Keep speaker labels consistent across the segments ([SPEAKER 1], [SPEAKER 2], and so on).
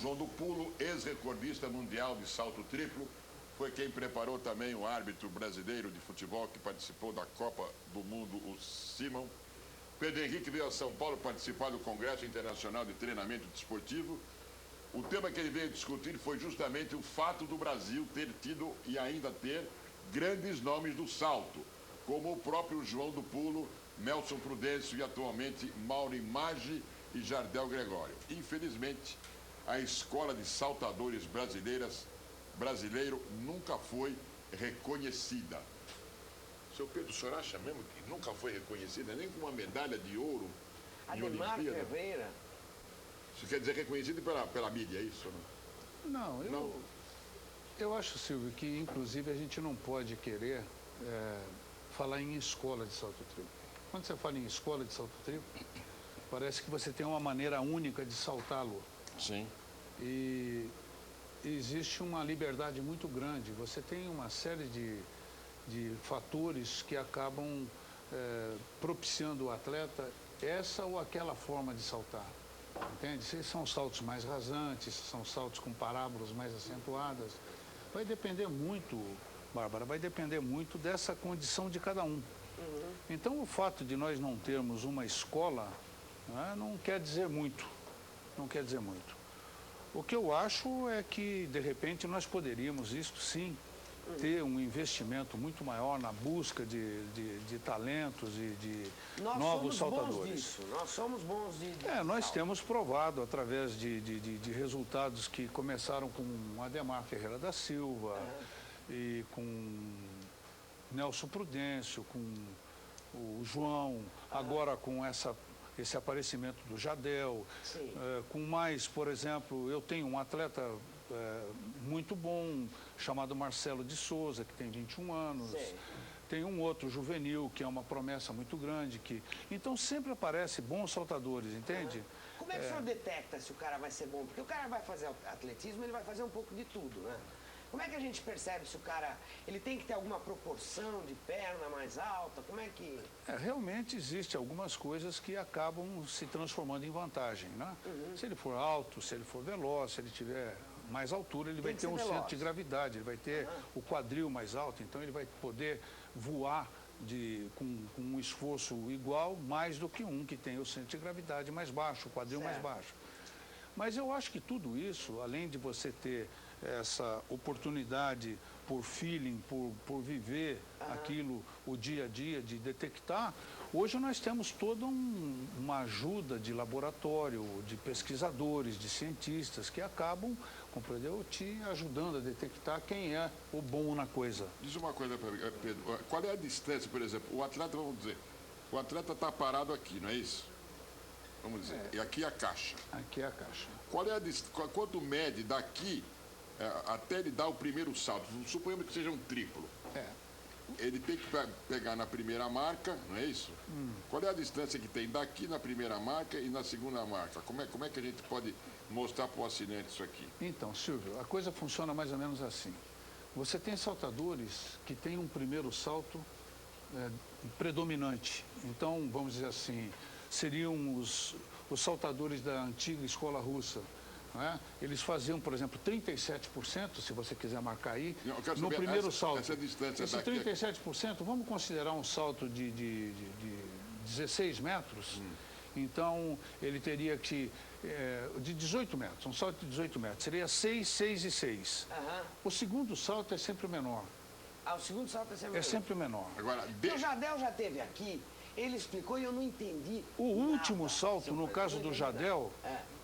[SPEAKER 1] João do Pulo, ex-recordista mundial de salto triplo, foi quem preparou também o árbitro brasileiro de futebol que participou da Copa do Mundo, o Simão. Pedro Henrique veio a São Paulo participar do Congresso Internacional de Treinamento Desportivo. O tema que ele veio discutir foi justamente o fato do Brasil ter tido e ainda ter grandes nomes do salto, como o próprio João do Pulo, Nelson Prudêncio e atualmente Mauri Maggi e Jardel Gregório. Infelizmente, a escola de saltadores brasileiro nunca foi reconhecida. Seu Pedro, o senhor acha mesmo que nunca foi reconhecida, nem com uma medalha de ouro em
[SPEAKER 2] Ademar
[SPEAKER 1] Olimpíada?
[SPEAKER 2] Ferreira.
[SPEAKER 1] Isso quer dizer reconhecida pela mídia, é isso?
[SPEAKER 3] Não, eu acho, Silvio, que inclusive a gente não pode querer falar em escola de salto triplo. Quando você fala em escola de salto triplo, parece que você tem uma maneira única de saltá-lo.
[SPEAKER 1] Sim.
[SPEAKER 3] E existe uma liberdade muito grande. Você tem uma série de fatores que acabam propiciando o atleta essa ou aquela forma de saltar. Entende? Se são saltos mais rasantes, se são saltos com parábolas mais acentuadas. Vai depender muito, Bárbara, vai depender muito dessa condição de cada um. Então, o fato de nós não termos uma escola não quer dizer muito. Não quer dizer muito. O que eu acho é que, de repente, nós poderíamos, isto sim, ter um investimento muito maior na busca de talentos e de novos saltadores.
[SPEAKER 2] Nós somos bons de
[SPEAKER 3] nós temos provado através de resultados que começaram com Ademar Ferreira da Silva e com Nelson Prudêncio, com o João, agora com esse aparecimento do Jardel, com mais, por exemplo, eu tenho um atleta muito bom, chamado Marcelo de Souza, que tem 21 anos.
[SPEAKER 2] Sim.
[SPEAKER 3] Tem um outro juvenil, que é uma promessa muito grande. Então, sempre aparecem bons saltadores, entende?
[SPEAKER 2] Como é que o senhor detecta se o cara vai ser bom? Porque o cara vai fazer atletismo, ele vai fazer um pouco de tudo, né? Como é que a gente percebe se o cara... Ele tem que ter alguma proporção de perna mais alta? Como é que...
[SPEAKER 3] Realmente existem algumas coisas que acabam se transformando em vantagem, né? Se ele for alto, se ele for veloz, se ele tiver mais altura, ele vai ter um centro de gravidade, ele vai ter o quadril mais alto, então ele vai poder voar com um esforço igual, mais do que um que tem o centro de gravidade mais baixo, o quadril mais baixo. Mas eu acho que tudo isso, além de você ter essa oportunidade por feeling, por viver aquilo, o dia a dia, de detectar, hoje nós temos toda uma ajuda de laboratório, de pesquisadores, de cientistas que acabam, compreendeu, te ajudando a detectar quem é o bom na coisa.
[SPEAKER 1] Diz uma coisa para mim, Pedro, qual é a distância, por exemplo, o atleta, vamos dizer, o atleta está parado aqui, não é isso? Vamos dizer, e aqui é a caixa.
[SPEAKER 3] Aqui é a caixa.
[SPEAKER 1] Qual é a distância, quanto mede daqui até ele dar o primeiro salto? Suponhamos que seja um triplo. Ele tem que pegar na primeira marca, não é isso? Qual é a distância que tem daqui na primeira marca e na segunda marca? Como é que a gente pode mostrar para o assinante isso aqui?
[SPEAKER 3] Então, Silvio, a coisa funciona mais ou menos assim. Você tem saltadores que têm um primeiro salto predominante. Então, vamos dizer assim, seriam os saltadores da antiga escola russa. Eles faziam, por exemplo, 37%, se você quiser marcar aí, no primeiro salto.
[SPEAKER 1] Essa distância
[SPEAKER 3] Esse 37%, vamos considerar um salto de 16 metros, então ele teria que, de 18 metros, um salto de 18 metros, seria 6, 6 e 6. O segundo salto é sempre menor.
[SPEAKER 2] O segundo salto é sempre menor?
[SPEAKER 3] É sempre menor.
[SPEAKER 1] Agora,
[SPEAKER 2] O Jardel já esteve aqui, ele explicou e eu não entendi.
[SPEAKER 3] O último salto, no caso do Jardel,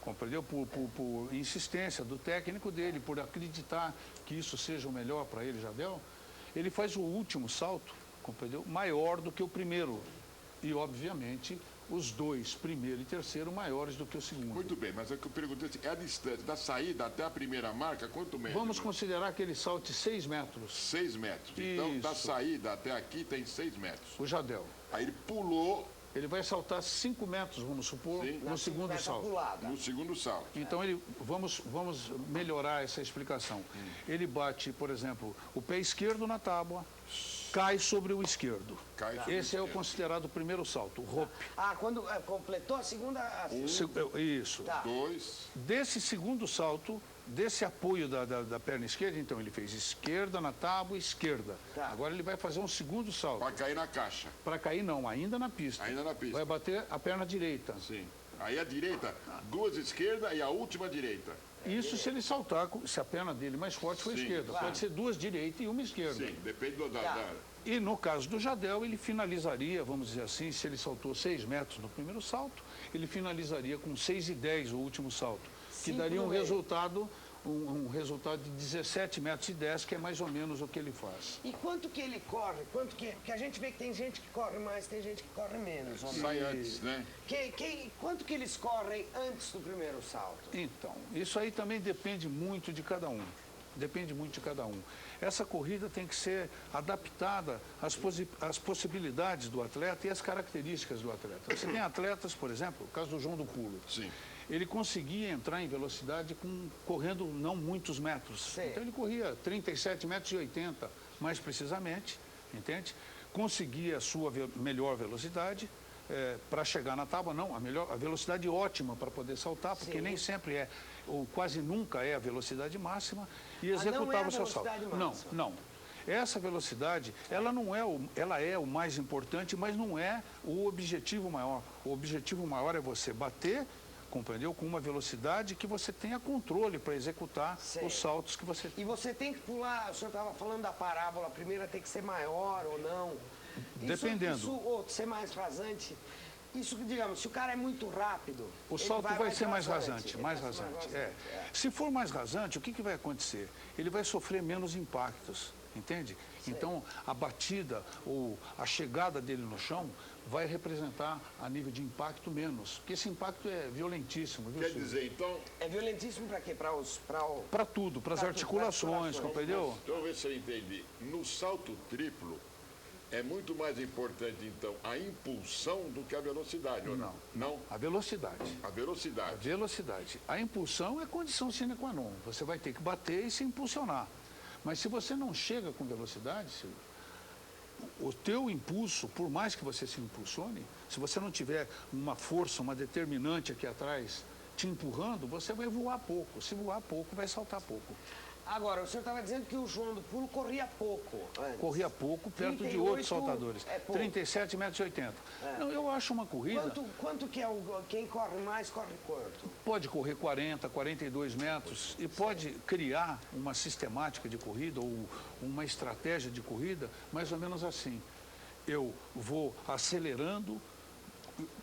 [SPEAKER 3] compreendeu? Por insistência do técnico dele, por acreditar que isso seja o melhor para ele, Jardel, ele faz o último salto, compreendeu? Maior do que o primeiro. E, obviamente, os dois, primeiro e terceiro, maiores do que o segundo.
[SPEAKER 1] Muito bem, mas é que eu perguntei assim, é a distância da saída até a primeira marca, quanto metro?
[SPEAKER 3] Vamos considerar que ele salte 6 metros.
[SPEAKER 1] 6 metros.
[SPEAKER 3] Isso.
[SPEAKER 1] Então, da saída até aqui tem 6 metros.
[SPEAKER 3] O Jardel.
[SPEAKER 1] Aí ele pulou.
[SPEAKER 3] Ele vai saltar 5 metros, vamos supor, no segundo salto.
[SPEAKER 1] No segundo salto.
[SPEAKER 3] Então, vamos melhorar essa explicação. Ele bate, por exemplo, o pé esquerdo na tábua, cai sobre o esquerdo.
[SPEAKER 1] Cai sobre
[SPEAKER 3] Esse
[SPEAKER 1] o
[SPEAKER 3] é o
[SPEAKER 1] esquerdo.
[SPEAKER 3] considerado o primeiro salto, o rope.
[SPEAKER 2] Ah, quando completou a segunda...
[SPEAKER 3] Isso.
[SPEAKER 2] Tá.
[SPEAKER 1] 2,
[SPEAKER 3] Desse segundo salto, desse apoio da perna esquerda, então ele fez esquerda na tábua, esquerda.
[SPEAKER 2] Tá.
[SPEAKER 3] Agora ele vai fazer um segundo salto.
[SPEAKER 1] para cair na caixa.
[SPEAKER 3] Para cair não, ainda na pista.
[SPEAKER 1] Ainda na pista.
[SPEAKER 3] Vai bater a perna direita.
[SPEAKER 1] Sim. Aí a direita, 2 esquerda e a última direita.
[SPEAKER 3] Isso se ele saltar, se a perna dele mais forte for a
[SPEAKER 1] Sim,
[SPEAKER 3] esquerda.
[SPEAKER 2] claro.
[SPEAKER 3] Pode ser 2 direitas e uma esquerda.
[SPEAKER 1] Sim, depende da...
[SPEAKER 2] Tá.
[SPEAKER 3] E no caso do Jadel, ele finalizaria, vamos dizer assim, se ele saltou 6 metros no primeiro salto, ele finalizaria com 6,10 o último salto, que
[SPEAKER 2] 5
[SPEAKER 3] daria
[SPEAKER 2] no
[SPEAKER 3] um
[SPEAKER 2] meio.
[SPEAKER 3] resultado, um resultado de 17 metros e 10, que é mais ou menos o que ele faz.
[SPEAKER 2] E quanto que ele corre? Quanto que... Porque a gente vê que tem gente que corre mais, tem gente que corre menos. ou não?
[SPEAKER 1] Sai antes, né?
[SPEAKER 2] Quanto que eles correm antes do primeiro salto?
[SPEAKER 3] Então, isso aí também depende muito de cada um. Depende muito de cada um. Essa corrida tem que ser adaptada às possibilidades do atleta e às características do atleta. Você tem atletas, por exemplo, o caso do João do Pulo.
[SPEAKER 1] Sim.
[SPEAKER 3] Ele conseguia entrar em velocidade correndo não muitos metros.
[SPEAKER 2] Sim.
[SPEAKER 3] Então ele corria 37,80 metros, mais precisamente, entende? Conseguia a sua melhor velocidade para chegar na tábua, não, a velocidade ótima para poder saltar, porque
[SPEAKER 2] Sim.
[SPEAKER 3] nem sempre é, ou quase nunca é a velocidade máxima, e
[SPEAKER 2] não é a
[SPEAKER 3] executava o seu salto.
[SPEAKER 2] velocidade
[SPEAKER 3] Não,
[SPEAKER 2] máxima.
[SPEAKER 3] não. Essa velocidade, ela é o mais importante, mas não é o objetivo maior. O objetivo maior é você bater, compreendeu? Com uma velocidade que você tenha controle para executar
[SPEAKER 2] Sei.
[SPEAKER 3] os saltos que você
[SPEAKER 2] E você tem que pular, o senhor estava falando da parábola, a primeira tem que ser maior ou não?
[SPEAKER 3] Dependendo.
[SPEAKER 2] Ou ser mais rasante. Isso, digamos, se o cara é muito rápido...
[SPEAKER 3] O
[SPEAKER 2] ele
[SPEAKER 3] salto vai ser mais
[SPEAKER 2] rasante,
[SPEAKER 3] rasante,
[SPEAKER 2] ele
[SPEAKER 3] mais
[SPEAKER 2] vai ser
[SPEAKER 3] rasante. Se for mais rasante, o que vai acontecer? Ele vai sofrer menos impactos, entende? Então, a batida ou a chegada dele no chão vai representar a nível de impacto menos, porque esse impacto é violentíssimo, viu,
[SPEAKER 1] Quer
[SPEAKER 3] Silvio?
[SPEAKER 1] dizer, então,
[SPEAKER 2] É violentíssimo para quê?
[SPEAKER 3] Para tudo, para as
[SPEAKER 2] Pra
[SPEAKER 3] articulações,
[SPEAKER 2] articulações,
[SPEAKER 3] compreendeu?
[SPEAKER 1] então vamos ver se eu entendi. No salto triplo, é muito mais importante, então, a impulsão do que a velocidade, ou não? Não?
[SPEAKER 3] A velocidade.
[SPEAKER 1] A velocidade.
[SPEAKER 3] Velocidade. A impulsão é condição sine qua non. Você vai ter que bater e se impulsionar. Mas se você não chega com velocidade, Silvio, o teu impulso, por mais que você se impulsione, se você não tiver uma força, uma determinante aqui atrás te empurrando, você vai voar pouco. Se voar pouco, vai saltar pouco.
[SPEAKER 2] Agora, o senhor estava dizendo que o João do Pulo corria pouco antes.
[SPEAKER 3] Corria pouco, perto de
[SPEAKER 2] 38
[SPEAKER 3] outros saltadores.
[SPEAKER 2] é pouco.
[SPEAKER 3] 37,80 metros. Não, eu acho uma corrida...
[SPEAKER 2] Quanto que é quem corre mais, corre quanto?
[SPEAKER 3] Pode correr 40, 42 metros e pode criar uma sistemática de corrida ou uma estratégia de corrida mais ou menos assim. Eu vou acelerando.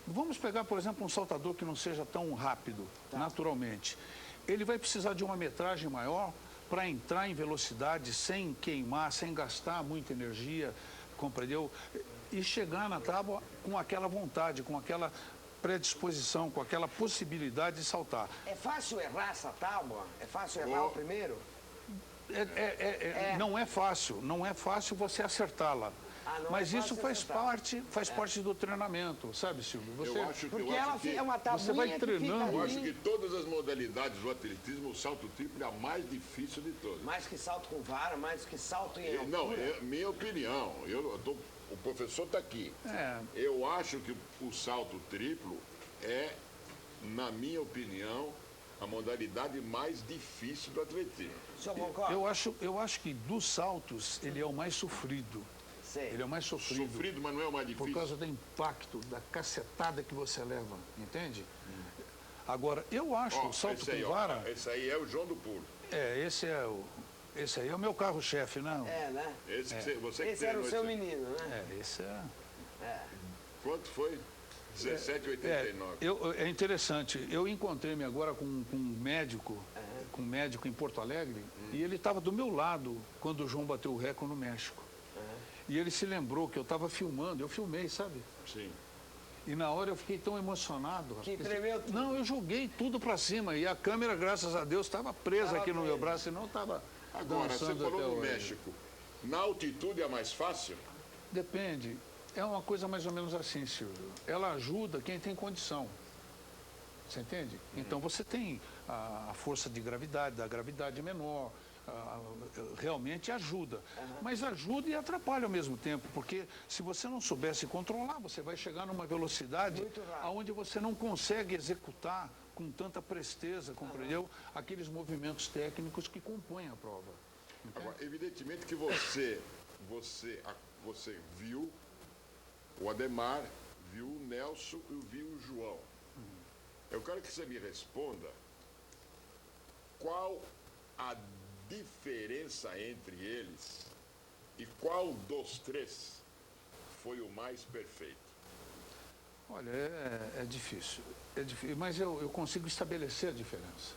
[SPEAKER 3] Vamos pegar, por exemplo, um saltador que não seja tão rápido, naturalmente. Ele vai precisar de uma metragem maior para entrar em velocidade sem queimar, sem gastar muita energia, compreendeu? E chegar na tábua com aquela vontade, com aquela predisposição, com aquela possibilidade de saltar.
[SPEAKER 2] É fácil errar essa tábua? É fácil errar o primeiro?
[SPEAKER 3] Não é fácil você acertá-la.
[SPEAKER 2] Não
[SPEAKER 3] Mas
[SPEAKER 2] é
[SPEAKER 3] isso
[SPEAKER 2] fácil
[SPEAKER 3] faz parte do treinamento, sabe, Silvio?
[SPEAKER 1] Eu acho
[SPEAKER 2] Porque
[SPEAKER 1] que
[SPEAKER 2] ela é uma tabuinha
[SPEAKER 3] vai
[SPEAKER 2] que
[SPEAKER 3] treinando.
[SPEAKER 2] fica
[SPEAKER 1] Eu
[SPEAKER 2] ali.
[SPEAKER 1] acho que todas as modalidades do atletismo, o salto triplo é a mais difícil de todas.
[SPEAKER 2] Mais que salto com vara, mais que salto em altura.
[SPEAKER 1] Não, é minha opinião. O professor está aqui. Eu acho que o salto triplo é, na minha opinião, a modalidade mais difícil do atletismo.
[SPEAKER 2] O senhor concorda?
[SPEAKER 3] Eu acho que dos saltos, ele é o mais sofrido.
[SPEAKER 2] Sei.
[SPEAKER 3] Ele é o mais sofrido.
[SPEAKER 1] Sofrido, mas não é o mais
[SPEAKER 3] Por
[SPEAKER 1] difícil.
[SPEAKER 3] causa do impacto, da cacetada que você leva, entende? Agora, eu acho o salto
[SPEAKER 1] esse aí,
[SPEAKER 3] com vara...
[SPEAKER 1] esse aí é o João do Pulo.
[SPEAKER 3] Esse aí é o meu carro-chefe, não?
[SPEAKER 2] né?
[SPEAKER 1] Você que
[SPEAKER 2] Esse era o
[SPEAKER 1] treinou
[SPEAKER 2] seu
[SPEAKER 1] esse aí.
[SPEAKER 2] menino, né?
[SPEAKER 3] Esse é...
[SPEAKER 1] Quanto foi? 17,89.
[SPEAKER 3] É interessante, eu encontrei-me agora com um médico, em Porto Alegre, e ele estava do meu lado quando o João bateu o recorde no México. E ele se lembrou que eu estava filmando, eu filmei, sabe?
[SPEAKER 1] Sim.
[SPEAKER 3] E na hora eu fiquei tão emocionado.
[SPEAKER 2] Que tremeu tudo.
[SPEAKER 3] Não, eu joguei tudo para cima e a câmera, graças a Deus, estava presa aqui no meu braço, senão estava
[SPEAKER 1] Agora, você
[SPEAKER 3] dançando
[SPEAKER 1] falou
[SPEAKER 3] até
[SPEAKER 1] no
[SPEAKER 3] hoje.
[SPEAKER 1] México. Na altitude é mais fácil?
[SPEAKER 3] Depende. É uma coisa mais ou menos assim, Silvio. Ela ajuda quem tem condição. Você entende? Então você tem a força de gravidade, da gravidade menor, realmente ajuda. Mas ajuda e atrapalha ao mesmo tempo, porque se você não souber se controlar, você vai chegar numa velocidade onde você não consegue executar com tanta presteza, compreendeu? Aqueles movimentos técnicos que compõem a prova.
[SPEAKER 1] Agora, evidentemente que você viu o Ademar, viu o Nelson e viu o João. Eu quero que você me responda qual a diferença entre eles e qual dos três foi o mais perfeito.
[SPEAKER 3] Olha, é difícil. É difícil, mas eu consigo estabelecer a diferença.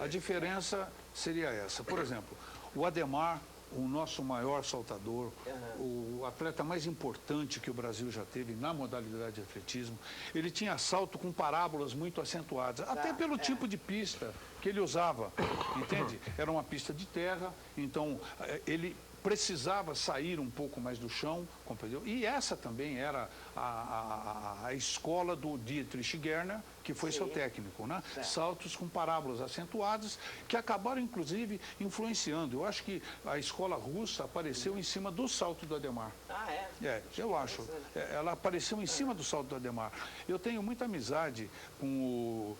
[SPEAKER 3] A diferença seria essa. Por exemplo, o Ademar, o nosso maior saltador, o atleta mais importante que o Brasil já teve na modalidade de atletismo, ele tinha salto com parábolas muito acentuadas, até pelo tipo de pista que ele usava, entende? Era uma pista de terra, então ele precisava sair um pouco mais do chão, compreendeu? E essa também era a escola do Dietrich Gerner, que foi seu técnico, né? Saltos com parábolas acentuadas, que acabaram, inclusive, influenciando. Eu acho que a escola russa apareceu em cima do salto do Ademar.
[SPEAKER 2] Ah, é?
[SPEAKER 3] É, eu acho. Ela apareceu em cima do salto do Ademar. Eu tenho muita amizade com o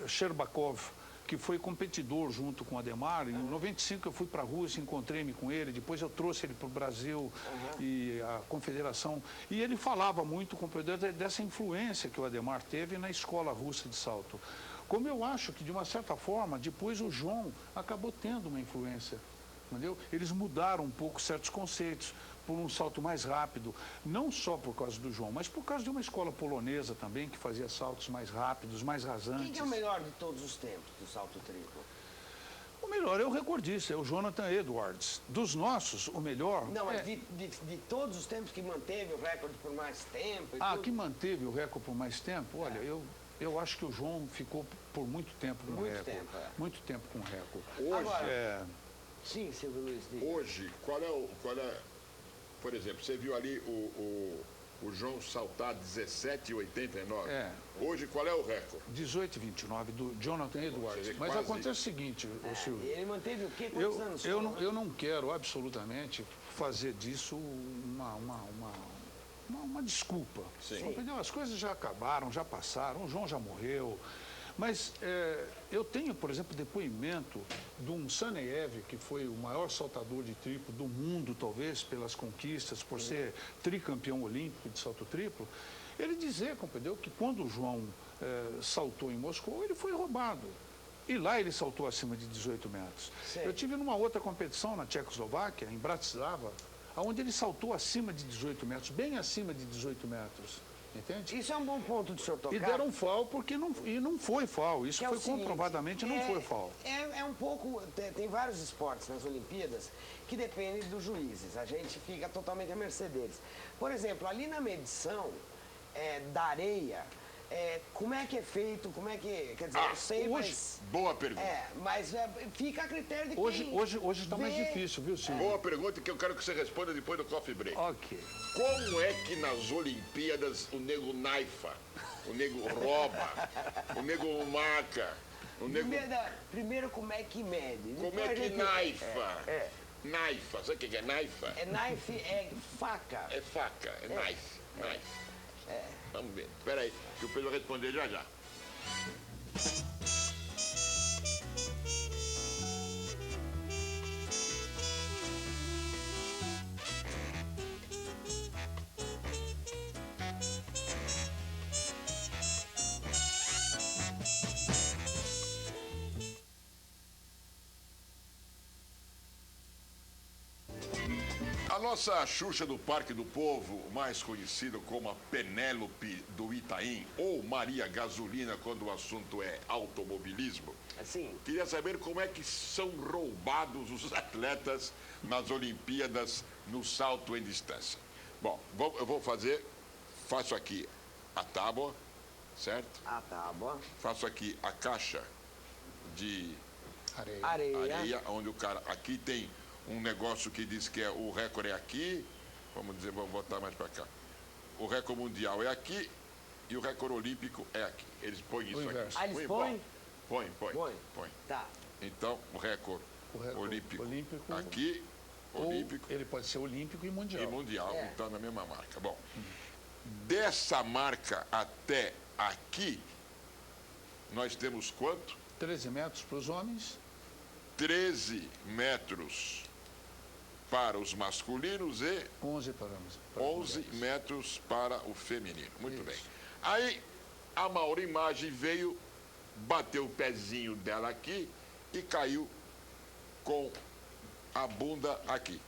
[SPEAKER 3] Sherbakov, que foi competidor junto com o Ademar. Em 95 eu fui para a Rússia, encontrei-me com ele, depois eu trouxe ele para o Brasil e a confederação. E ele falava muito dessa influência que o Ademar teve na escola russa de salto. Como eu acho que, de uma certa forma, depois o João acabou tendo uma influência, entendeu? Eles mudaram um pouco certos conceitos por um salto mais rápido, não só por causa do João, mas por causa de uma escola polonesa também, que fazia saltos mais rápidos, mais rasantes.
[SPEAKER 2] Quem é o melhor de todos os tempos do salto triplo?
[SPEAKER 3] O melhor é o recordista, é o Jonathan Edwards. Dos nossos, o melhor...
[SPEAKER 2] Não, mas de todos os tempos que manteve o recorde por mais tempo...
[SPEAKER 3] Que manteve o recorde por mais tempo? Olha, eu acho que o João ficou por muito tempo com o recorde. Muito tempo com o recorde.
[SPEAKER 1] Hoje...
[SPEAKER 2] Agora, sim, Silvio Luiz.
[SPEAKER 1] Hoje, qual é... Por exemplo, você viu ali o João saltar 17,89. Hoje, qual é o recorde?
[SPEAKER 3] 18,29 do Jonathan Edwards. Mas acontece o seguinte, Silvio.
[SPEAKER 2] Ele manteve o quê? Quantos anos?
[SPEAKER 3] Eu não quero absolutamente fazer disso uma desculpa. Entendeu? As coisas já acabaram, já passaram, o João já morreu. Mas eu tenho, por exemplo, depoimento de um Saneyev, que foi o maior saltador de triplo do mundo, talvez, pelas conquistas, por ser tricampeão olímpico de salto triplo. Ele dizer, compreendeu, que quando o João saltou em Moscou, ele foi roubado. E lá ele saltou acima de 18 metros. Eu tive numa outra competição na Tchecoslováquia, em Bratislava, onde ele saltou acima de 18 metros, bem acima de 18 metros. Entende?
[SPEAKER 2] Isso é um bom ponto do senhor tocar.
[SPEAKER 3] E deram FAU porque não foi FAU. Isso foi comprovadamente não foi FAU.
[SPEAKER 2] É um pouco... Tem vários esportes nas Olimpíadas que dependem dos juízes. A gente fica totalmente à mercê deles. Por exemplo, ali na medição da areia, como é que é feito? Como é que... Quer dizer, eu sei, mas...
[SPEAKER 1] Boa pergunta.
[SPEAKER 2] Mas fica a critério de quem...
[SPEAKER 3] Hoje está mais difícil, viu, Silvio?
[SPEAKER 1] Boa pergunta que eu quero que você responda depois do coffee break.
[SPEAKER 3] Ok.
[SPEAKER 1] Como é que nas Olimpíadas o nego naifa, o nego rouba, o nego marca, o nego...
[SPEAKER 2] Primeiro, como é que mede?
[SPEAKER 1] Como é que naifa? Naifa. Sabe o que é naifa?
[SPEAKER 2] Knife é faca.
[SPEAKER 1] É faca, é knife. Knife. Vamos ver. Espera aí, que o Pedro vai responder já já. A nossa Xuxa do Parque do Povo, mais conhecida como a Penélope do Itaim, ou Maria Gasolina, quando o assunto é automobilismo, queria saber como é que são roubados os atletas nas Olimpíadas no salto em distância. Bom, eu faço aqui a tábua, certo?
[SPEAKER 2] A tábua.
[SPEAKER 1] Faço aqui a caixa de
[SPEAKER 2] Areia.
[SPEAKER 1] Onde o cara... Aqui tem um negócio que diz que o recorde é aqui, vamos botar mais para cá. O recorde mundial é aqui e o recorde olímpico é aqui. Eles põem isso aqui.
[SPEAKER 2] Eles põem?
[SPEAKER 1] Põe.
[SPEAKER 2] Tá.
[SPEAKER 1] Então, o recorde olímpico. Aqui, olímpico.
[SPEAKER 3] Ele pode ser olímpico e mundial.
[SPEAKER 1] E mundial, então na mesma marca. Bom, dessa marca até aqui, nós temos quanto?
[SPEAKER 3] 13 metros para os homens.
[SPEAKER 1] 13 metros para os masculinos e
[SPEAKER 3] 11 para
[SPEAKER 1] 11 metros para o feminino. Muito bem. Aí a Maurimagem veio, bateu o pezinho dela aqui e caiu com a bunda aqui.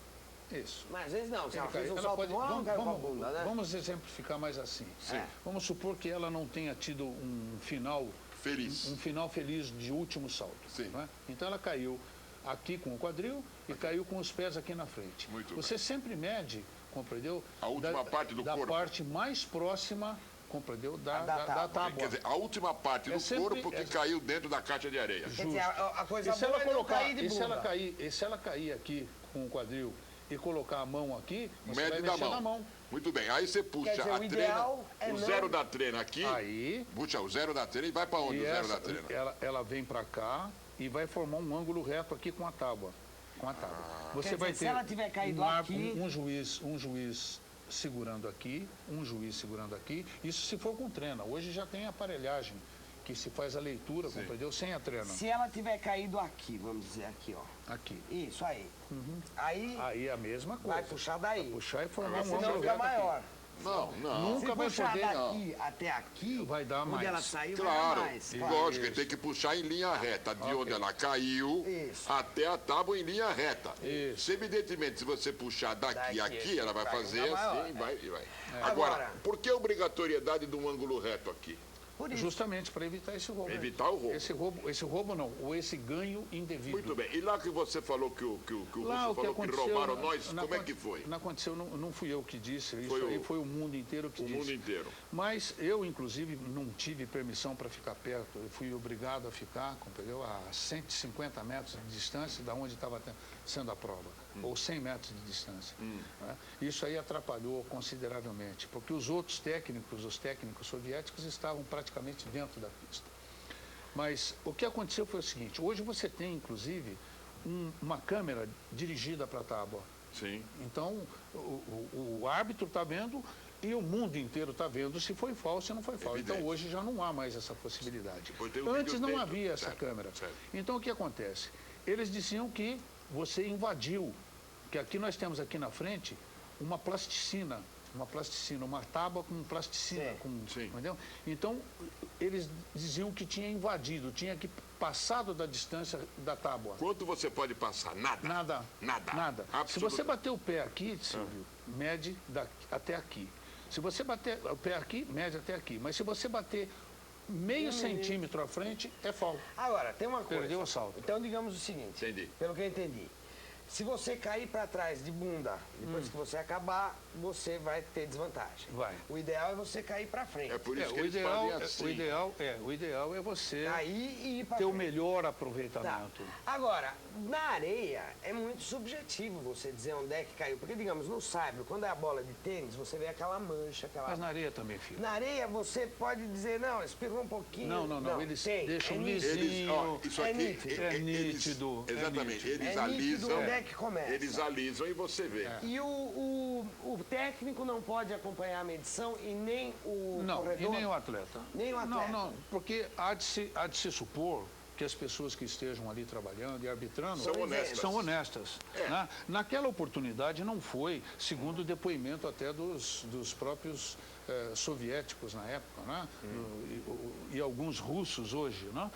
[SPEAKER 3] Isso.
[SPEAKER 2] Mas às vezes não, se ela fez um
[SPEAKER 3] Ela
[SPEAKER 2] salto
[SPEAKER 3] pode-
[SPEAKER 2] bom, ela não caiu com a
[SPEAKER 3] vamos-
[SPEAKER 2] bunda, né?
[SPEAKER 3] Vamos exemplificar mais assim.
[SPEAKER 2] Sim.
[SPEAKER 3] Vamos supor que ela não tenha tido um final
[SPEAKER 1] Feliz.
[SPEAKER 3] um final feliz de último salto.
[SPEAKER 1] Sim.
[SPEAKER 3] Não é? Então ela caiu aqui com o quadril e caiu com os pés aqui na frente.
[SPEAKER 1] Muito
[SPEAKER 3] Você sempre mede, compreendeu?
[SPEAKER 1] A última parte do
[SPEAKER 3] da
[SPEAKER 1] corpo.
[SPEAKER 3] parte mais próxima, compreendeu? Da tábua.
[SPEAKER 1] Quer dizer, a última parte do
[SPEAKER 3] sempre-
[SPEAKER 1] corpo que caiu dentro da caixa de areia.
[SPEAKER 2] Quer dizer, a coisa
[SPEAKER 3] E se
[SPEAKER 2] boa
[SPEAKER 3] ela
[SPEAKER 2] é não
[SPEAKER 3] colocar,
[SPEAKER 2] cair de
[SPEAKER 3] e se ela
[SPEAKER 2] bunda.
[SPEAKER 3] cair, e se ela cair aqui com o quadril e colocar a mão aqui, você vai
[SPEAKER 1] Mede da
[SPEAKER 3] mexer na
[SPEAKER 1] mão.
[SPEAKER 3] mão.
[SPEAKER 1] Muito bem. Aí você puxa
[SPEAKER 2] Quer dizer,
[SPEAKER 1] a
[SPEAKER 2] o ideal
[SPEAKER 1] trena,
[SPEAKER 2] é
[SPEAKER 1] o
[SPEAKER 2] não-
[SPEAKER 1] zero da trena aqui,
[SPEAKER 3] Aí,
[SPEAKER 1] puxa o zero da trena e vai para onde
[SPEAKER 3] e
[SPEAKER 1] o zero
[SPEAKER 3] essa-
[SPEAKER 1] da trena?
[SPEAKER 3] ela vem para cá e vai formar um ângulo reto aqui com a tábua. Com a tábua. Você
[SPEAKER 2] Quer
[SPEAKER 3] vai
[SPEAKER 2] dizer, se
[SPEAKER 3] ter
[SPEAKER 2] ela tiver caído aqui-
[SPEAKER 3] um juiz segurando aqui, um juiz segurando aqui. Isso se for com trena. Hoje já tem aparelhagem que se faz a leitura, compreendeu? Sem a trena.
[SPEAKER 2] Se ela tiver caído aqui, vamos dizer aqui, ó.
[SPEAKER 3] Aqui.
[SPEAKER 2] Isso aí. Aí
[SPEAKER 3] Aí é a mesma coisa.
[SPEAKER 2] vai puxar daí.
[SPEAKER 3] Vai puxar e formar
[SPEAKER 2] Porque
[SPEAKER 3] um
[SPEAKER 2] senão
[SPEAKER 3] ângulo
[SPEAKER 2] fica
[SPEAKER 3] reto aqui.
[SPEAKER 2] maior.
[SPEAKER 1] Não, não.
[SPEAKER 3] Nunca
[SPEAKER 2] Se
[SPEAKER 3] vai
[SPEAKER 2] puxar
[SPEAKER 3] poder,
[SPEAKER 2] daqui até aqui,
[SPEAKER 3] Vai dar
[SPEAKER 2] onde
[SPEAKER 3] mais.
[SPEAKER 2] ela saiu, vai
[SPEAKER 1] Claro,
[SPEAKER 2] dar mais.
[SPEAKER 1] lógico, ele tem que puxar em linha reta, de onde ela caiu
[SPEAKER 2] Isso.
[SPEAKER 1] até a tábua em linha reta.
[SPEAKER 3] Isso.
[SPEAKER 1] Se, evidentemente, se você puxar daqui a
[SPEAKER 2] Daqui,
[SPEAKER 1] aqui, ela vai
[SPEAKER 2] vai
[SPEAKER 1] fazer
[SPEAKER 2] ficar maior,
[SPEAKER 1] assim, vai e vai.
[SPEAKER 2] Agora-
[SPEAKER 1] Agora, por que a obrigatoriedade de um ângulo reto aqui?
[SPEAKER 2] Por isso.
[SPEAKER 3] Justamente para evitar esse roubo.
[SPEAKER 1] Evitar o roubo.
[SPEAKER 3] Esse roubo não, ou esse ganho indevido.
[SPEAKER 1] Muito bem. E lá que você falou que o
[SPEAKER 3] Lá
[SPEAKER 1] russo
[SPEAKER 3] o que
[SPEAKER 1] falou que
[SPEAKER 3] aconteceu,
[SPEAKER 1] roubaram nós,
[SPEAKER 3] na
[SPEAKER 1] como é
[SPEAKER 3] con-
[SPEAKER 1] que foi?
[SPEAKER 3] Não aconteceu, não fui eu que disse, isso
[SPEAKER 1] Foi
[SPEAKER 3] aí
[SPEAKER 1] o-
[SPEAKER 3] foi o mundo inteiro que
[SPEAKER 1] O
[SPEAKER 3] disse.
[SPEAKER 1] mundo inteiro.
[SPEAKER 3] Mas eu, inclusive, não tive permissão para ficar perto. Eu fui obrigado a ficar, compreendeu? A 150 metros de distância da onde estava sendo a prova, ou 100 metros de distância. Né? Isso aí atrapalhou consideravelmente, porque os outros técnicos, os técnicos soviéticos, estavam praticamente dentro da pista. Mas o que aconteceu foi o seguinte: hoje você tem, inclusive, uma câmera dirigida para a tábua.
[SPEAKER 1] Sim.
[SPEAKER 3] Então, o árbitro está vendo e o mundo inteiro está vendo se foi falso ou não foi falso.
[SPEAKER 1] Evidente.
[SPEAKER 3] Então, hoje já não há mais essa possibilidade.
[SPEAKER 1] Pois tem um
[SPEAKER 3] Antes não
[SPEAKER 1] videotape.
[SPEAKER 3] havia essa
[SPEAKER 1] Certo,
[SPEAKER 3] câmera.
[SPEAKER 1] certo.
[SPEAKER 3] Então, o que acontece? Eles diziam que você invadiu, que aqui nós temos aqui na frente uma plasticina, uma tábua com plasticina.
[SPEAKER 2] Sim.
[SPEAKER 1] Sim.
[SPEAKER 3] Entendeu? Então, eles diziam que tinha invadido, tinha que passado da distância da tábua.
[SPEAKER 1] Quanto você pode passar? Nada.
[SPEAKER 3] Nada.
[SPEAKER 1] Nada.
[SPEAKER 3] Nada. Se
[SPEAKER 1] Absoluta.
[SPEAKER 3] você bater o pé aqui, Silvio, mede até aqui. Se você bater o pé aqui, mede até aqui. Mas se você bater meio centímetro à frente, é falta.
[SPEAKER 2] Agora, tem uma coisa.
[SPEAKER 3] Perdeu o salto.
[SPEAKER 2] Então, digamos o seguinte.
[SPEAKER 1] Entendi.
[SPEAKER 2] Pelo que eu entendi. Se você cair para trás de bunda, depois que você acabar, você vai ter desvantagem.
[SPEAKER 3] Vai.
[SPEAKER 2] O ideal é você cair para frente.
[SPEAKER 1] É por isso que
[SPEAKER 3] o
[SPEAKER 1] eles
[SPEAKER 3] ideal,
[SPEAKER 1] fazem assim.
[SPEAKER 3] o ideal é você
[SPEAKER 2] Cair e ir para
[SPEAKER 3] ter o
[SPEAKER 2] frente.
[SPEAKER 3] melhor
[SPEAKER 2] Tá.
[SPEAKER 3] aproveitamento.
[SPEAKER 2] Agora, na areia é muito subjetivo você dizer onde é que caiu. Porque, digamos, no saibro, quando é a bola de tênis, você vê aquela mancha, aquela...
[SPEAKER 3] Mas na areia também, filho.
[SPEAKER 2] Na areia você pode dizer, não, espirrou um pouquinho.
[SPEAKER 3] Não, eles
[SPEAKER 2] tem,
[SPEAKER 3] deixam
[SPEAKER 2] é nítido.
[SPEAKER 1] Eles, ó, isso
[SPEAKER 2] É
[SPEAKER 1] aqui,
[SPEAKER 2] nítido.
[SPEAKER 3] É
[SPEAKER 1] eles-
[SPEAKER 3] nítido, é
[SPEAKER 1] Exatamente.
[SPEAKER 3] nítido.
[SPEAKER 1] Eles
[SPEAKER 2] É nítido
[SPEAKER 1] alisam.
[SPEAKER 2] onde é que começa.
[SPEAKER 1] Eles alisam e você vê.
[SPEAKER 2] E o técnico não pode acompanhar a medição e nem o
[SPEAKER 3] Não,
[SPEAKER 2] corredor?
[SPEAKER 3] e nem o atleta.
[SPEAKER 2] Nem o atleta.
[SPEAKER 3] Não, porque há de se supor que as pessoas que estejam ali trabalhando e arbitrando
[SPEAKER 1] São honestas.
[SPEAKER 3] são honestas,
[SPEAKER 1] É.
[SPEAKER 3] né? Naquela oportunidade não foi, segundo o depoimento até dos próprios soviéticos na época, né? E alguns russos hoje, né?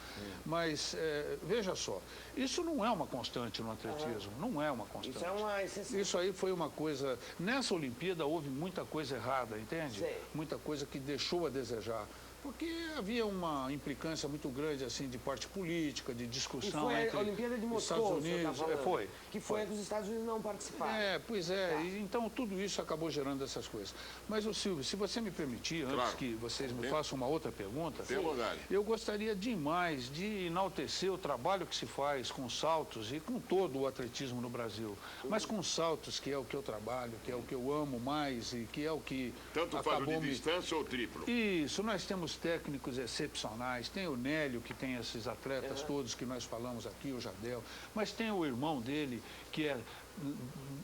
[SPEAKER 3] Mas veja só, isso não é uma constante no atletismo, não é uma constante.
[SPEAKER 2] Isso é uma exceção.
[SPEAKER 3] Isso aí foi uma coisa. Nessa Olimpíada houve muita coisa errada, entende?
[SPEAKER 2] Sei.
[SPEAKER 3] Muita coisa que deixou a desejar. Porque havia uma implicância muito grande assim de parte política, de
[SPEAKER 2] E
[SPEAKER 3] discussão
[SPEAKER 2] foi
[SPEAKER 3] entre
[SPEAKER 2] a Olimpíada de
[SPEAKER 3] os
[SPEAKER 2] Moscou,
[SPEAKER 3] Estados
[SPEAKER 2] o senhor
[SPEAKER 3] Unidos.
[SPEAKER 2] tá falando,
[SPEAKER 3] Foi.
[SPEAKER 2] que foi a que os Estados Unidos não participaram.
[SPEAKER 3] Pois é. E, então tudo isso acabou gerando essas coisas. Mas, ô Silvio, se você me permitir, antes
[SPEAKER 1] Claro.
[SPEAKER 3] que vocês me
[SPEAKER 1] Tem-
[SPEAKER 3] façam uma outra pergunta,
[SPEAKER 1] Tem vontade.
[SPEAKER 3] eu gostaria demais de enaltecer o trabalho que se faz com saltos e com todo o atletismo no Brasil. Mas com saltos, que é o que eu trabalho, que é o que eu amo mais e que é o que
[SPEAKER 1] Tanto faz o de
[SPEAKER 3] acabou me...
[SPEAKER 1] distância ou triplo.
[SPEAKER 3] Isso, nós temos temos técnicos excepcionais, tem o Nélio, que tem esses atletas todos que nós falamos aqui, o Jardel, mas tem o irmão dele, que é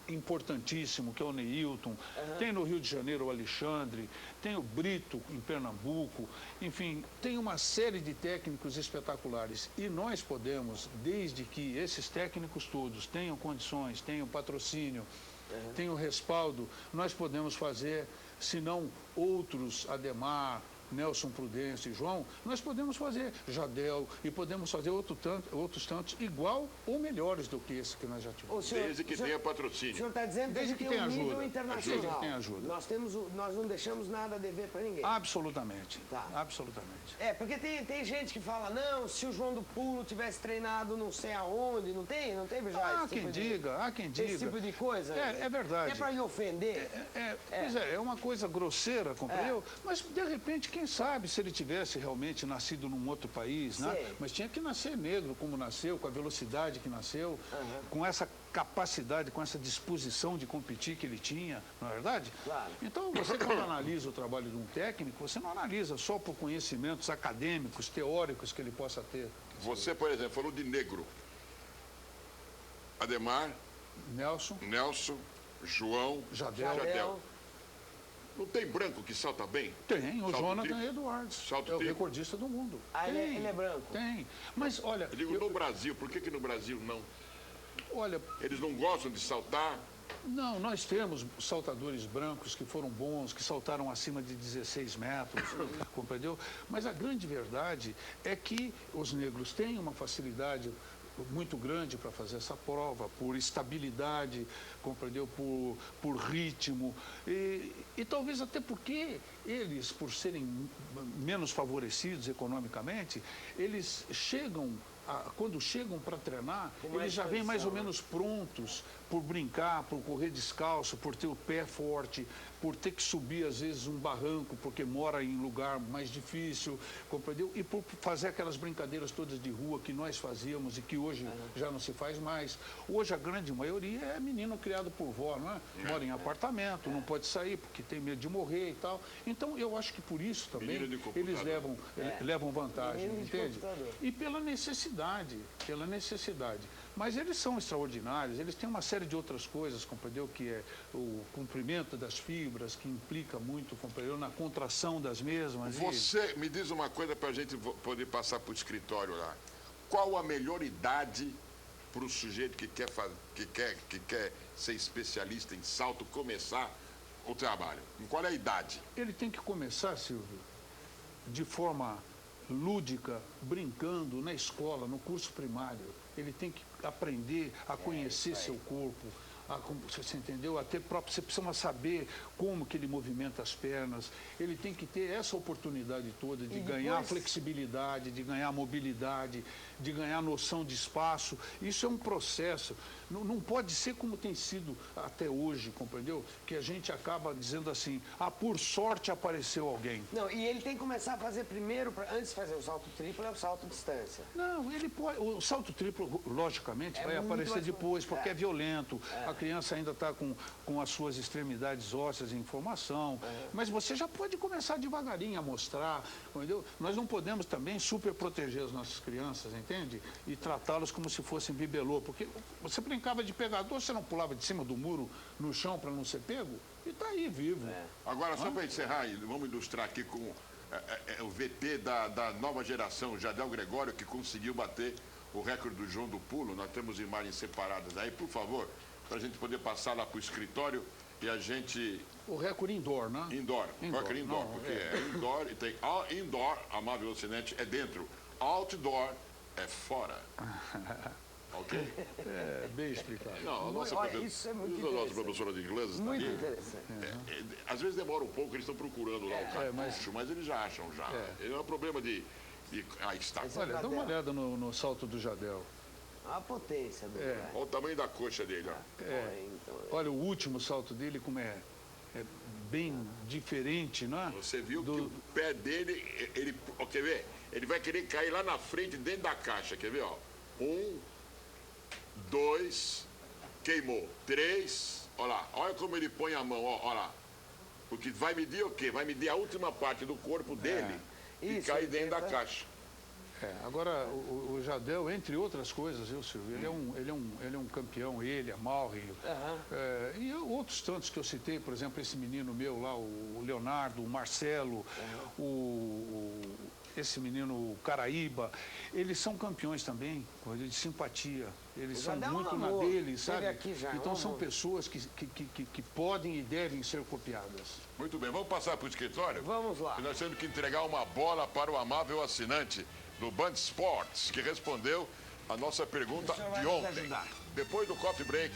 [SPEAKER 3] importantíssimo, que é o Neilton, tem no Rio de Janeiro o Alexandre, tem o Brito em Pernambuco, enfim, tem uma série de técnicos espetaculares. E nós podemos, desde que esses técnicos todos tenham condições, tenham patrocínio, tenham respaldo, nós podemos fazer, se não outros, Ademar, Nelson Prudêncio e João, nós podemos fazer Jadel e podemos fazer outros tantos igual ou melhores do que esse que nós já tivemos.
[SPEAKER 1] Desde que tenha
[SPEAKER 2] O
[SPEAKER 1] patrocínio.
[SPEAKER 2] senhor está dizendo
[SPEAKER 3] Desde
[SPEAKER 2] que
[SPEAKER 3] que
[SPEAKER 2] tem um
[SPEAKER 3] tenha
[SPEAKER 2] nível
[SPEAKER 3] ajuda.
[SPEAKER 2] internacional.
[SPEAKER 3] Desde que tenha ajuda.
[SPEAKER 2] Nós não deixamos nada a dever para ninguém.
[SPEAKER 3] Absolutamente.
[SPEAKER 2] Tá.
[SPEAKER 3] Absolutamente.
[SPEAKER 2] Porque tem gente que fala, não, se o João do Pulo tivesse treinado não sei aonde, não teve já
[SPEAKER 3] Há quem diga.
[SPEAKER 2] esse tipo de coisa?
[SPEAKER 3] É verdade.
[SPEAKER 2] É para lhe ofender?
[SPEAKER 3] Pois é uma coisa grosseira, compreendeu? Mas, de repente, quem sabe, se ele tivesse realmente nascido num outro país, né?
[SPEAKER 2] Sei.
[SPEAKER 3] Mas tinha que nascer negro, como nasceu, com a velocidade que nasceu, com essa capacidade, com essa disposição de competir que ele tinha, não é verdade?
[SPEAKER 2] Claro.
[SPEAKER 3] Então, você quando analisa o trabalho de um técnico, você não analisa só por conhecimentos acadêmicos, teóricos que ele possa ter.
[SPEAKER 1] Você, por exemplo, falou de negro. Ademar,
[SPEAKER 3] Nelson,
[SPEAKER 1] João,
[SPEAKER 3] Jadel.
[SPEAKER 1] Não tem branco que salta bem?
[SPEAKER 3] Tem, o
[SPEAKER 1] Salto
[SPEAKER 3] Jonathan
[SPEAKER 1] triplo.
[SPEAKER 3] Edwards.
[SPEAKER 1] Salto
[SPEAKER 3] É o
[SPEAKER 1] triplo.
[SPEAKER 3] recordista do mundo.
[SPEAKER 2] Ele é branco?
[SPEAKER 3] Tem. Mas, olha,
[SPEAKER 1] Eu digo no Brasil, por que no Brasil não?
[SPEAKER 3] olha,
[SPEAKER 1] Eles não gostam de saltar?
[SPEAKER 3] não, nós temos saltadores brancos que foram bons, que saltaram acima de 16 metros, compreendeu? Mas a grande verdade é que os negros têm uma facilidade muito grande para fazer essa prova, por estabilidade, compreendeu? Por ritmo, e talvez até porque eles, por serem menos favorecidos economicamente, eles chegam, quando chegam para treinar, eles já vêm mais ou menos prontos por brincar, por correr descalço, por ter o pé forte, por ter que subir às vezes um barranco porque mora em lugar mais difícil, compreendeu? E por fazer aquelas brincadeiras todas de rua que nós fazíamos e que hoje já não se faz mais. Hoje a grande maioria é menino criado por vó, não é? Mora em apartamento, não pode sair porque tem medo de morrer e tal. Então eu acho que por isso também
[SPEAKER 1] Menino de computador.
[SPEAKER 3] eles levam vantagem,
[SPEAKER 2] Menino de
[SPEAKER 3] entende?
[SPEAKER 2] computador.
[SPEAKER 3] E pela necessidade. Mas eles são extraordinários, eles têm uma série de outras coisas, compreendeu? Que é o comprimento das fibras, que implica muito, compreendeu? Na contração das mesmas.
[SPEAKER 1] Você me diz uma coisa para a gente poder passar para o escritório lá. Qual a melhor idade para o sujeito que quer ser especialista em salto começar o trabalho? Qual é a idade?
[SPEAKER 3] Ele tem que começar, Silvio, de forma lúdica, brincando, na escola, no curso primário. Ele tem que aprender a conhecer seu corpo, você entendeu? Até próprio, você precisa saber como que ele movimenta as pernas. Ele tem que ter essa oportunidade toda de ganhar flexibilidade, de ganhar mobilidade, de ganhar noção de espaço. Isso é um processo. Não pode ser como tem sido até hoje, compreendeu? Que a gente acaba dizendo assim, por sorte apareceu alguém.
[SPEAKER 2] Não, e ele tem que começar a fazer primeiro, antes de fazer o salto triplo, é o salto distância.
[SPEAKER 3] Não, ele pode. O salto triplo, logicamente, vai
[SPEAKER 2] muito
[SPEAKER 3] aparecer
[SPEAKER 2] mais-
[SPEAKER 3] depois, porque é violento. A criança ainda está com as suas extremidades ósseas em formação. Mas você já pode começar devagarinho a mostrar, entendeu? Nós não podemos também super proteger as nossas crianças, entende? E tratá-los como se fossem bibelô. Porque você brincava de pegador, você não pulava de cima do muro no chão para não ser pego? E está aí, vivo.
[SPEAKER 1] Agora, só para encerrar, vamos ilustrar aqui com o VT da nova geração, o Jadel Gregório, que conseguiu bater o recorde do João do Pulo. Nós temos imagens separadas aí, por favor, para a gente poder passar lá para o escritório e a gente...
[SPEAKER 3] O recorde indoor, né?
[SPEAKER 1] Indoor, recorde indoor,
[SPEAKER 3] não,
[SPEAKER 1] porque é indoor e tem indoor, amável ocidente, é dentro. Outdoor é fora. Ok?
[SPEAKER 3] É, bem explicado.
[SPEAKER 1] Não, a nossa
[SPEAKER 2] Olha, isso é muito
[SPEAKER 1] nossa
[SPEAKER 2] interessante.
[SPEAKER 1] professora de inglês está
[SPEAKER 2] Muito
[SPEAKER 1] ali.
[SPEAKER 2] interessante.
[SPEAKER 1] Às vezes demora um pouco, eles estão procurando lá o cartucho, mas eles já acham já. É um problema de... Aí está.
[SPEAKER 3] Olha, dá uma olhada no salto do Jadel.
[SPEAKER 2] A potência do cara.
[SPEAKER 1] Olha o tamanho da coxa dele, ó.
[SPEAKER 2] Então,
[SPEAKER 3] Olha, o último salto dele, como é bem diferente, não é?
[SPEAKER 1] Você viu que o pé dele, quer ver? Ele vai querer cair lá na frente, dentro da caixa, quer ver, ó? 1, 2, queimou. 3, olha como ele põe a mão, ó lá. Porque vai medir o quê? Vai medir a última parte do corpo dele e
[SPEAKER 2] Isso,
[SPEAKER 1] cair dentro da
[SPEAKER 2] 80.
[SPEAKER 1] caixa.
[SPEAKER 3] Agora, o Jardel, entre outras coisas, viu, Silvio? Ele é um campeão, ele, a Mauri, e outros tantos que eu citei, por exemplo, esse menino meu lá, o Leonardo, o Marcelo, esse menino o Caraíba, eles são campeões também, de simpatia. Eles são muito na dele, sabe? Então são pessoas que podem e devem ser copiadas.
[SPEAKER 1] Muito bem, vamos passar para o escritório?
[SPEAKER 2] Vamos lá.
[SPEAKER 1] E nós temos que entregar uma bola para o amável assinante do Band Esportes, que respondeu a nossa pergunta de ontem. Depois do coffee break,